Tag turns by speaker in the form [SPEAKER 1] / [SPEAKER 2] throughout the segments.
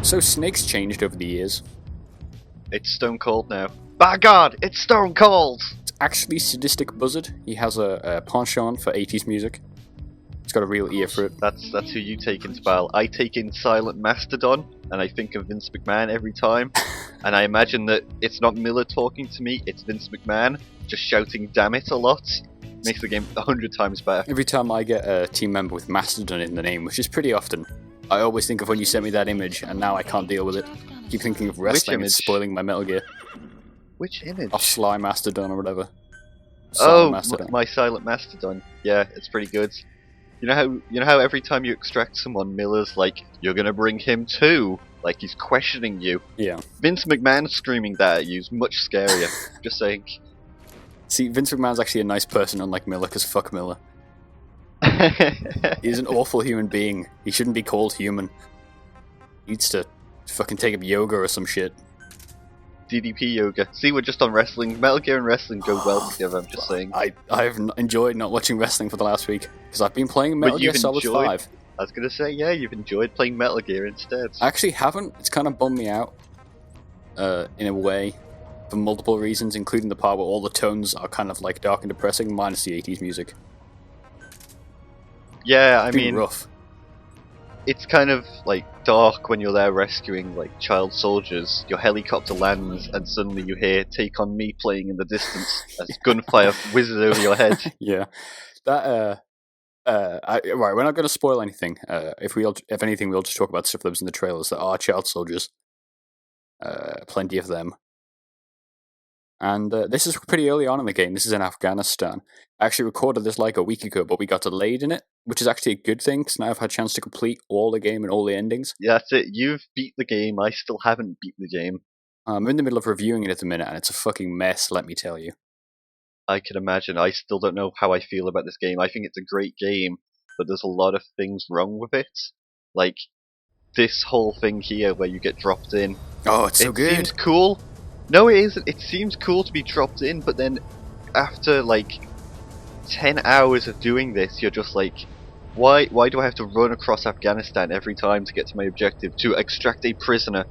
[SPEAKER 1] So Snake's changed over the years.
[SPEAKER 2] It's stone cold now. By God, it's stone cold!
[SPEAKER 1] It's actually Sadistic Buzzard. He has a penchant for 80s music. He's got a real ear for it.
[SPEAKER 2] That's who you take in Spal. I take in Silent Mastodon, and I think of Vince McMahon every time. And I imagine that it's not Miller talking to me, it's Vince McMahon just shouting "damn it" a lot. Makes the game 100 times better.
[SPEAKER 1] Every time I get a team member with Mastodon in the name, which is pretty often, I always think of when you sent me that image, and now I can't deal with it. I keep thinking of wrestling and spoiling my Metal Gear.
[SPEAKER 2] Which image?
[SPEAKER 1] Off Sly Mastodon or whatever.
[SPEAKER 2] My Silent Mastodon. Yeah, it's pretty good. You know how every time you extract someone, Miller's like, "You're gonna bring him too," like he's questioning you.
[SPEAKER 1] Yeah.
[SPEAKER 2] Vince McMahon screaming that at you is much scarier. Just saying.
[SPEAKER 1] See, Vince McMahon's actually a nice person, unlike Miller, because fuck Miller. He's an awful human being. He shouldn't be called human. He needs to fucking take up yoga or some shit.
[SPEAKER 2] DDP yoga. See, we're just on wrestling. Metal Gear and wrestling go well together, I'm just saying.
[SPEAKER 1] I've enjoyed not watching wrestling for the last week, because I've been playing Metal Gear Solid 5.
[SPEAKER 2] I was gonna say, yeah, you've enjoyed playing Metal Gear instead.
[SPEAKER 1] I actually haven't. It's kind of bummed me out, in a way, for multiple reasons, including the part where all the tones are kind of like dark and depressing, minus the 80s music.
[SPEAKER 2] Yeah, I mean,
[SPEAKER 1] rough.
[SPEAKER 2] It's kind of like dark when you're there rescuing like child soldiers. Your helicopter lands and suddenly you hear "Take on Me" playing in the distance as gunfire whizzes over your head.
[SPEAKER 1] Yeah, that right, we're not going to spoil anything. If anything, we'll just talk about stuff that was in the trailers that are child soldiers. Plenty of them. And this is pretty early on in the game. This is in Afghanistan. I actually recorded this like a week ago, but we got delayed in it, which is actually a good thing, because now I've had a chance to complete all the game and all the endings.
[SPEAKER 2] Yeah, that's it. You've beat the game. I still haven't beat the game.
[SPEAKER 1] I'm in the middle of reviewing it at the minute, and it's a fucking mess, let me tell you.
[SPEAKER 2] I can imagine. I still don't know how I feel about this game. I think it's a great game, but there's a lot of things wrong with it. Like, this whole thing here where you get dropped in.
[SPEAKER 1] Oh, it's so good.
[SPEAKER 2] It seems cool. No, it isn't. It seems cool to be dropped in, but then after like 10 hours of doing this, you're just like, why do I have to run across Afghanistan every time to get to my objective, to extract a prisoner?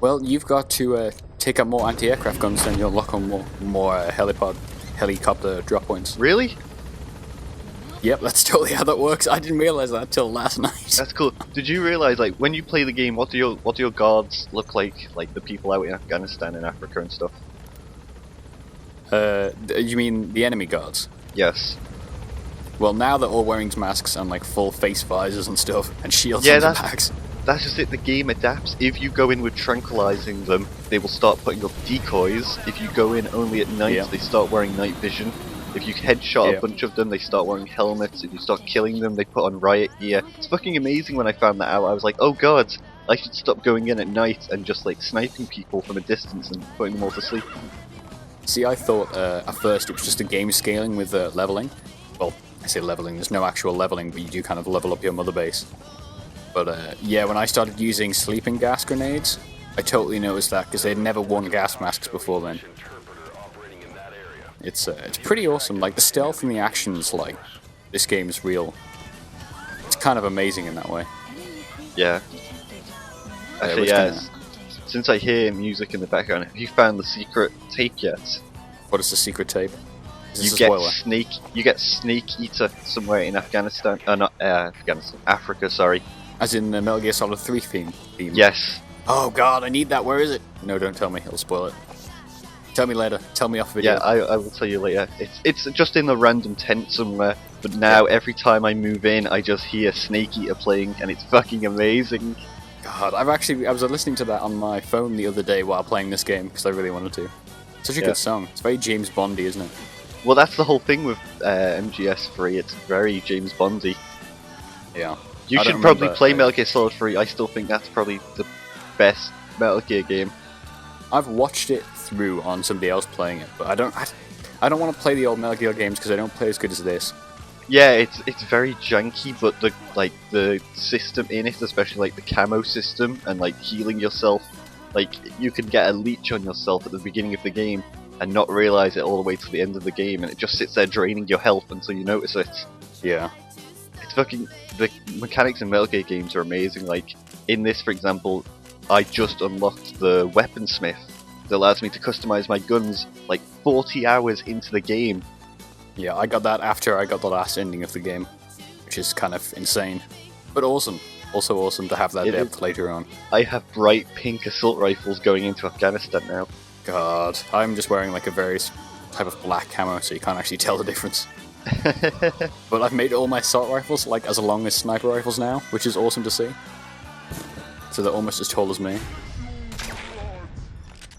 [SPEAKER 1] Well, you've got to take out more anti-aircraft guns, and you'll lock on more helicopter drop points.
[SPEAKER 2] Really?
[SPEAKER 1] Yep, that's totally how that works. I didn't realize that till last night.
[SPEAKER 2] That's cool. Did you realize, like, when you play the game, what do your guards look like the people out in Afghanistan and Africa and stuff?
[SPEAKER 1] You mean the enemy guards?
[SPEAKER 2] Yes.
[SPEAKER 1] Well, now they're all wearing masks and like full face visors and stuff, and shields on their backs.
[SPEAKER 2] That's just it. The game adapts. If you go in with tranquilizing them, they will start putting up decoys. If you go in only at night, they start wearing night vision. If you headshot a bunch of them, they start wearing helmets. If you start killing them, they put on riot gear. It's fucking amazing when I found that out. I was like, oh god, I should stop going in at night and just like sniping people from a distance and putting them all to sleep.
[SPEAKER 1] See, I thought at first it was just a game scaling with leveling. Well, I say leveling, there's no actual leveling, but you do kind of level up your mother base. But yeah, when I started using sleeping gas grenades, I totally noticed that, because they'd never worn gas masks before then. It's pretty awesome. Like, the stealth and the actions, like, this game is real. It's kind of amazing in that way.
[SPEAKER 2] Yeah. Actually, since I hear music in the background, have you found the secret tape yet?
[SPEAKER 1] What is the secret tape? Is
[SPEAKER 2] You get Snake Eater somewhere in Afghanistan. Not Afghanistan. Africa, sorry.
[SPEAKER 1] As in the Metal Gear Solid 3 theme?
[SPEAKER 2] Yes.
[SPEAKER 1] Oh god, I need that. Where is it? No, don't tell me. It'll spoil it. Tell me later. Tell me off video.
[SPEAKER 2] Yeah, I will tell you later. It's just in the random tent somewhere. But now, every time I move in, I just hear Snake Eater playing, and it's fucking amazing.
[SPEAKER 1] God, I was listening to that on my phone the other day while playing this game, because I really wanted to. Such a good song. It's very James Bondy, isn't it?
[SPEAKER 2] Well, that's the whole thing with MGS3. It's very James Bondy.
[SPEAKER 1] Yeah.
[SPEAKER 2] You should probably play Metal Gear Solid 3. I still think that's probably the best Metal Gear game.
[SPEAKER 1] I've watched it through on somebody else playing it, but I don't want to play the old Metal Gear games because I don't play as good as this.
[SPEAKER 2] Yeah, it's very janky, but the system in it, especially like the camo system and like healing yourself, like you can get a leech on yourself at the beginning of the game and not realize it all the way to the end of the game, and it just sits there draining your health until you notice it.
[SPEAKER 1] Yeah.
[SPEAKER 2] It's fucking the mechanics in Metal Gear games are amazing. Like in this, for example, I just unlocked the weaponsmith that allows me to customize my guns like 40 hours into the game.
[SPEAKER 1] Yeah, I got that after I got the last ending of the game, which is kind of insane, but awesome. Also awesome to have that depth later on.
[SPEAKER 2] I have bright pink assault rifles going into Afghanistan now.
[SPEAKER 1] God, I'm just wearing like a various type of black camo, so you can't actually tell the difference. But I've made all my assault rifles like as long as sniper rifles now, which is awesome to see. So they're almost as tall as me.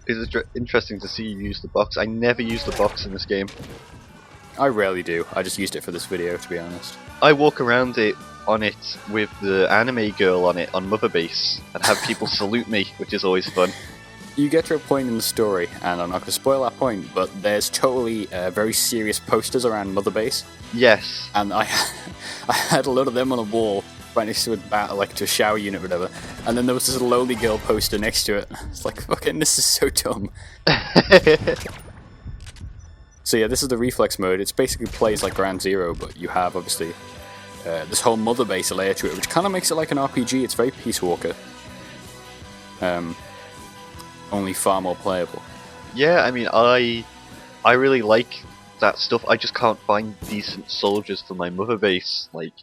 [SPEAKER 2] It's interesting to see you use the box. I never use the box in this game.
[SPEAKER 1] I rarely do. I just used it for this video, to be honest.
[SPEAKER 2] I walk around on it with the anime girl on it on Mother Base and have people salute me, which is always fun.
[SPEAKER 1] You get to a point in the story, and I'm not going to spoil that point, but there's totally very serious posters around Mother Base.
[SPEAKER 2] Yes.
[SPEAKER 1] And I had a lot of them on a wall right next to a shower unit or whatever, and then there was this lowly girl poster next to it. It's like, fucking, this is so dumb. So yeah, this is the reflex mode. It basically plays like Ground Zero, but you have, obviously, this whole Mother Base layer to it, which kind of makes it like an RPG. It's very Peace Walker. Only far more playable.
[SPEAKER 2] Yeah, I mean, I really like that stuff. I just can't find decent soldiers for my Mother Base. Like,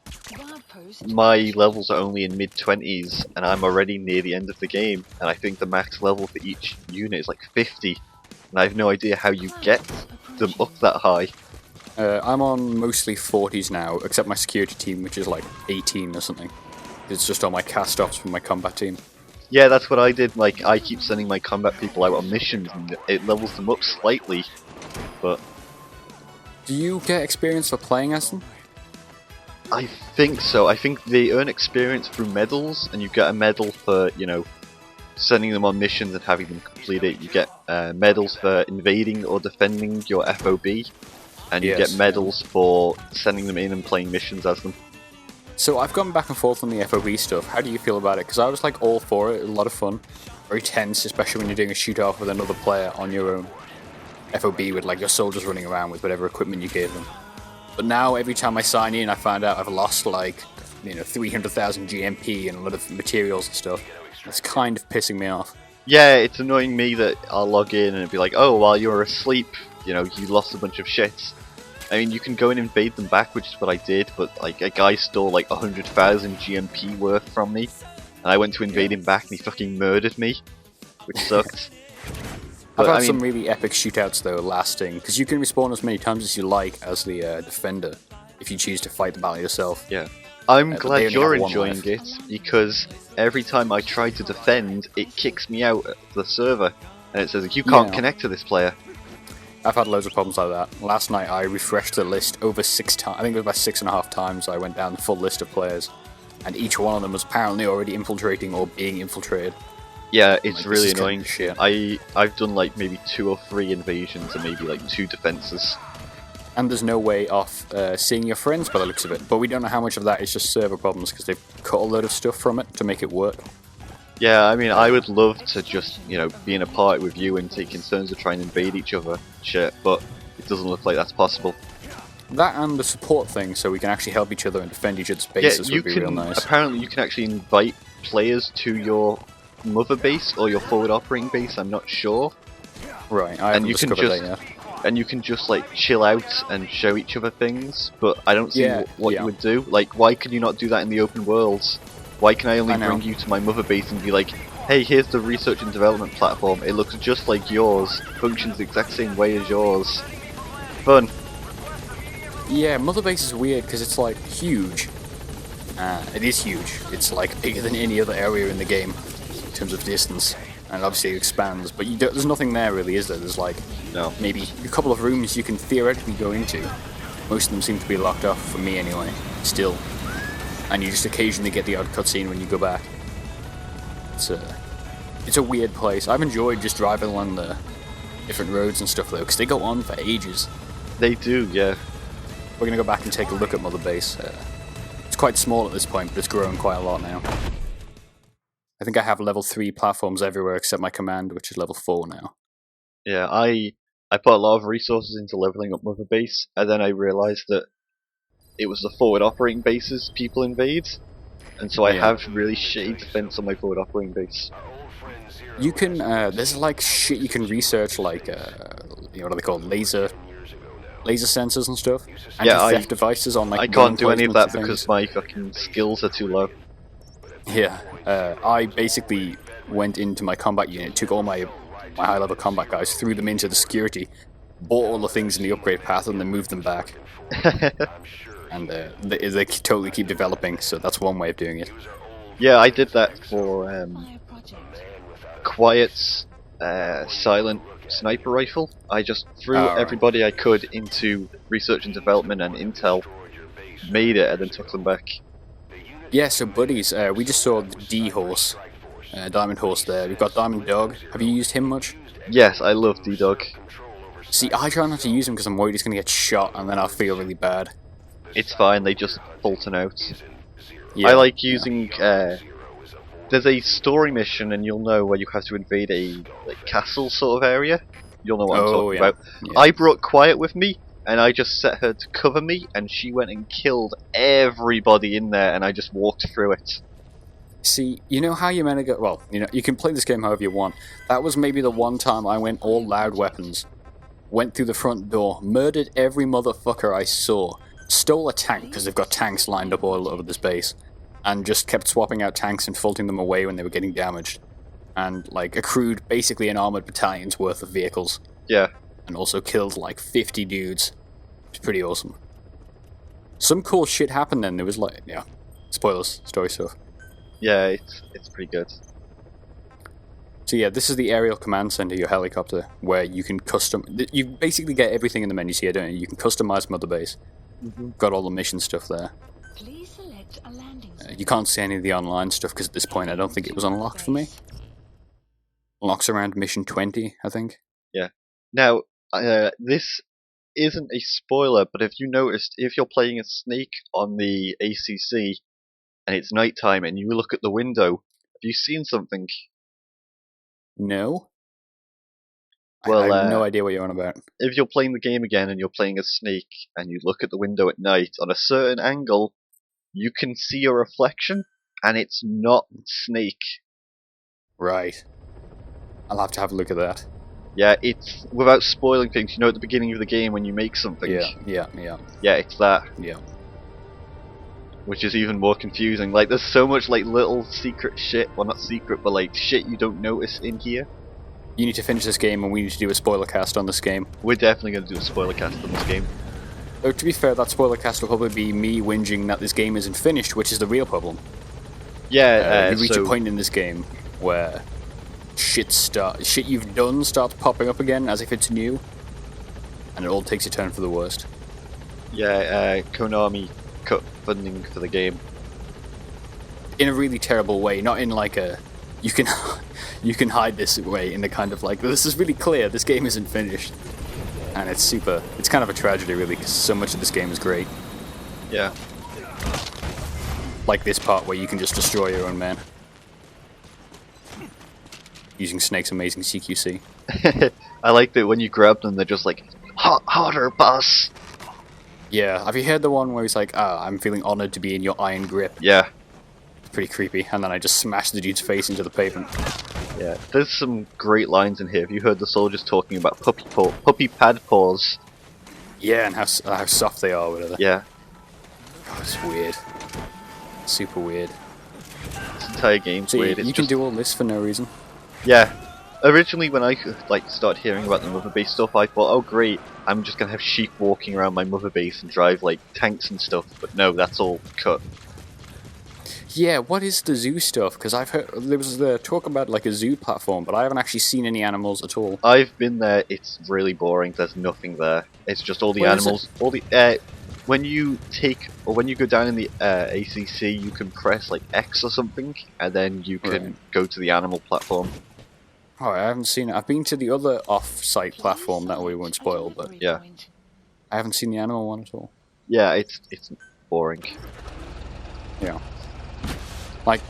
[SPEAKER 2] my levels are only in mid-20s, and I'm already near the end of the game, and I think the max level for each unit is like 50, and I have no idea how you get them up that high.
[SPEAKER 1] I'm on mostly 40s now, except my security team, which is like 18 or something. It's just all my cast-offs from my combat team.
[SPEAKER 2] Yeah, that's what I did. Like, I keep sending my combat people out on missions, and it levels them up slightly, but...
[SPEAKER 1] Do you get experience for playing as them?
[SPEAKER 2] I think so. I think they earn experience through medals, and you get a medal for, you know, sending them on missions and having them complete it. You get medals for invading or defending your FOB, and you get medals for sending them in and playing missions as them.
[SPEAKER 1] So I've gone back and forth on the FOB stuff. How do you feel about it? Because I was like all for it, a lot of fun. Very tense, especially when you're doing a shoot-off with another player on your own. FOB with like your soldiers running around with whatever equipment you gave them. But now every time I sign in, I find out I've lost like, 300,000 GMP and a lot of materials and stuff. It's kind of pissing me off.
[SPEAKER 2] Yeah, it's annoying me that I'll log in and it'll be like, oh, while you were asleep, you lost a bunch of shit. I mean, you can go and invade them back, which is what I did, but like a guy stole like 100,000 GMP worth from me, and I went to invade him back and he fucking murdered me, which sucked.
[SPEAKER 1] I've had some really epic shootouts though, lasting, because you can respawn as many times as you like as the defender, if you choose to fight the battle yourself.
[SPEAKER 2] Yeah. I'm glad you're enjoying it, because every time I try to defend, it kicks me out of the server, and it says, you can't connect to this player.
[SPEAKER 1] I've had loads of problems like that. Last night I refreshed the list over 6 times. I think it was about 6.5 times I went down the full list of players, and each one of them was apparently already infiltrating or being infiltrated.
[SPEAKER 2] Yeah, it's really annoying.
[SPEAKER 1] Shit.
[SPEAKER 2] I've done like maybe 2 or 3 invasions and maybe like 2 defenses.
[SPEAKER 1] And there's no way off seeing your friends by the looks of it. But we don't know how much of that is just server problems because they've cut a load of stuff from it to make it work.
[SPEAKER 2] Yeah, I mean, I would love to just, be in a party with you and taking turns to try and invade each other, shit, but it doesn't look like that's possible.
[SPEAKER 1] That and the support thing, so we can actually help each other and defend each other's bases would be real nice.
[SPEAKER 2] Apparently you can actually invite players to your mother base or your forward operating base, I'm not sure.
[SPEAKER 1] Right, I haven't discovered that yet.
[SPEAKER 2] And you can just like chill out and show each other things, but I don't see what you would do. Like, why can you not do that in the open worlds? Why can I only bring you to my mother base and be like, hey, here's the research and development platform, it looks just like yours, functions the exact same way as yours. Fun.
[SPEAKER 1] Yeah, mother base is weird because it's like huge. It is huge. It's like bigger than any other area in the game in terms of distance, and obviously it expands. But there's nothing there really, is there? There's like maybe a couple of rooms you can theoretically go into. Most of them seem to be locked off for me anyway. Still. And you just occasionally get the odd cutscene when you go back. It's a weird place. I've enjoyed just driving along the different roads and stuff though, because they go on for ages.
[SPEAKER 2] They do, yeah.
[SPEAKER 1] We're gonna go back and take a look at Mother Base. It's quite small at this point, but it's grown quite a lot now. I think I have level 3 platforms everywhere except my command, which is level 4 now.
[SPEAKER 2] Yeah, I put a lot of resources into leveling up Mother Base, and then I realised that it was the forward operating bases people invade, and so I have really shitty defense on my forward operating base.
[SPEAKER 1] You can, there's like shit you can research, like, what are they called, laser sensors and stuff. Anti-theft devices on like.
[SPEAKER 2] I can't do any of that because my fucking skills are too low.
[SPEAKER 1] Yeah, I basically went into my combat unit, took all my high-level combat guys, threw them into the security, bought all the things in the upgrade path, and then moved them back. And they totally keep developing, so that's one way of doing it.
[SPEAKER 2] Yeah, I did that for Quiet's silent sniper rifle. I just threw everybody I could into research and development and intel, made it, and then took them back.
[SPEAKER 1] Yeah, so buddies, we just saw the D-Horse, Diamond Horse there. We've got Diamond Dog. Have you used him much?
[SPEAKER 2] Yes, I love D-Dog.
[SPEAKER 1] See, I try not to use him because I'm worried he's going to get shot and then I'll feel really bad.
[SPEAKER 2] It's fine, they just Fulton out.
[SPEAKER 1] Yeah,
[SPEAKER 2] I like using, there's a story mission and you'll know where you have to invade a castle sort of area. You'll know what I'm talking about. Yeah. I brought Quiet with me, and I just set her to cover me, and she went and killed everybody in there, and I just walked through it.
[SPEAKER 1] See, you know how you're meant to go... Well, you can play this game however you want. That was maybe the one time I went all loud weapons. Went through the front door, murdered every motherfucker I saw, stole a tank, because they've got tanks lined up all over this base, and just kept swapping out tanks and faulting them away when they were getting damaged. And, accrued basically an armoured battalion's worth of vehicles.
[SPEAKER 2] Yeah.
[SPEAKER 1] And also killed, 50 dudes. It's pretty awesome. Some cool shit happened then. There was, spoilers, story stuff.
[SPEAKER 2] Yeah, it's pretty good.
[SPEAKER 1] So yeah, this is the aerial command center, your helicopter, where you can you basically get everything in the menus here, don't you? You can customize Mother Base. Got all the mission stuff there.
[SPEAKER 3] Please select a landing zone.
[SPEAKER 1] You can't see any of the online stuff because at this point I don't think it was unlocked for me. Unlocks around mission 20, I think.
[SPEAKER 2] Yeah. Now, this isn't a spoiler, but if you noticed, if you're playing a Snake on the ACC and it's nighttime and you look at the window, have you seen something?
[SPEAKER 1] No.
[SPEAKER 2] Well,
[SPEAKER 1] I have no idea what you're on about.
[SPEAKER 2] If you're playing the game again and you're playing a Snake and you look at the window at night, on a certain angle, you can see a reflection, and it's not Snake.
[SPEAKER 1] Right. I'll have to have a look at that.
[SPEAKER 2] Yeah, it's, without spoiling things, at the beginning of the game when you make something.
[SPEAKER 1] Yeah,
[SPEAKER 2] it's that.
[SPEAKER 1] Yeah.
[SPEAKER 2] Which is even more confusing. There's so much, little secret shit, well not secret, but shit you don't notice in here.
[SPEAKER 1] You need to finish this game and we need to do a spoiler cast on this game.
[SPEAKER 2] We're definitely going to do a spoiler cast on this game.
[SPEAKER 1] Though, to be fair, that spoiler cast will probably be me whinging that this game isn't finished, which is the real problem.
[SPEAKER 2] Yeah,
[SPEAKER 1] you reach a point in this game where shit you've done starts popping up again as if it's new, and it all takes a turn for the worst.
[SPEAKER 2] Yeah, Konami cut funding for the game.
[SPEAKER 1] In a really terrible way, not in a... You can hide this way in the kind of this is really clear, this game isn't finished. And it's kind of a tragedy really, because so much of this game is great.
[SPEAKER 2] Yeah.
[SPEAKER 1] Like this part where you can just destroy your own man. Using Snake's amazing CQC.
[SPEAKER 2] I like that when you grab them, they're just harder, boss!
[SPEAKER 1] Yeah, have you heard the one where he's I'm feeling honoured to be in your iron grip?
[SPEAKER 2] Yeah.
[SPEAKER 1] It's pretty creepy, and then I just smashed the dude's face into the pavement.
[SPEAKER 2] Yeah, there's some great lines in here. Have you heard the soldiers talking about puppy pad paws?
[SPEAKER 1] Yeah, and how soft they are, whatever.
[SPEAKER 2] Yeah.
[SPEAKER 1] God, it's weird. Super weird.
[SPEAKER 2] This entire game's weird.
[SPEAKER 1] You can do all this for no reason.
[SPEAKER 2] Yeah. Originally, when I started hearing about the Mother Base stuff, I thought, oh great, I'm just gonna have sheep walking around my Mother Base and drive tanks and stuff. But no, that's all cut.
[SPEAKER 1] Yeah, what is the zoo stuff? Because I've heard there was the talk about a zoo platform, but I haven't actually seen any animals at all.
[SPEAKER 2] I've been there. It's really boring. There's nothing there. It's just all the animals. All the when you go down in the ACC, you can press X or something, and then you can go to the animal platform.
[SPEAKER 1] Oh, I haven't seen it. I've been to the other off-site platform that we won't spoil, but
[SPEAKER 2] yeah,
[SPEAKER 1] I haven't seen the animal one at all.
[SPEAKER 2] Yeah, it's boring.
[SPEAKER 1] Yeah.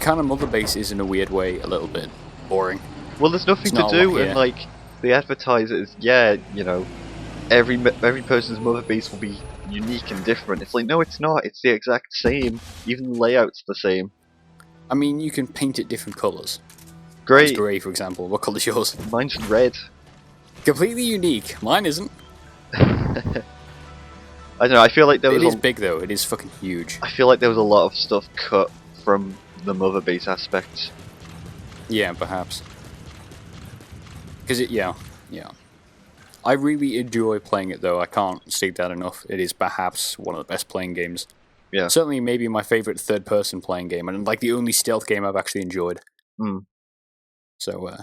[SPEAKER 1] Kind of Mother Base is in a weird way a little bit boring.
[SPEAKER 2] Well, there's nothing to do, and they advertise it as every person's Mother Base will be unique and different. It's like, no, it's not. It's the exact same. Even the layout's the same.
[SPEAKER 1] I mean, you can paint it different colours.
[SPEAKER 2] Great.
[SPEAKER 1] Mine's grey, for example. What colour's yours?
[SPEAKER 2] Mine's red.
[SPEAKER 1] Completely unique. Mine isn't.
[SPEAKER 2] I don't know. I feel like
[SPEAKER 1] It is big though. It is fucking huge.
[SPEAKER 2] I feel like there was a lot of stuff cut from the mother base aspects.
[SPEAKER 1] Yeah, perhaps. Because yeah. I really enjoy playing it though. I can't state that enough. It is perhaps one of the best playing games.
[SPEAKER 2] Yeah.
[SPEAKER 1] Certainly, maybe my favorite third-person playing game, and like the only stealth game I've actually enjoyed. So,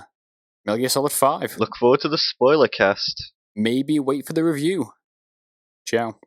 [SPEAKER 1] Metal Gear Solid 5.
[SPEAKER 2] Look forward to the spoiler cast.
[SPEAKER 1] Maybe wait for the review. Ciao.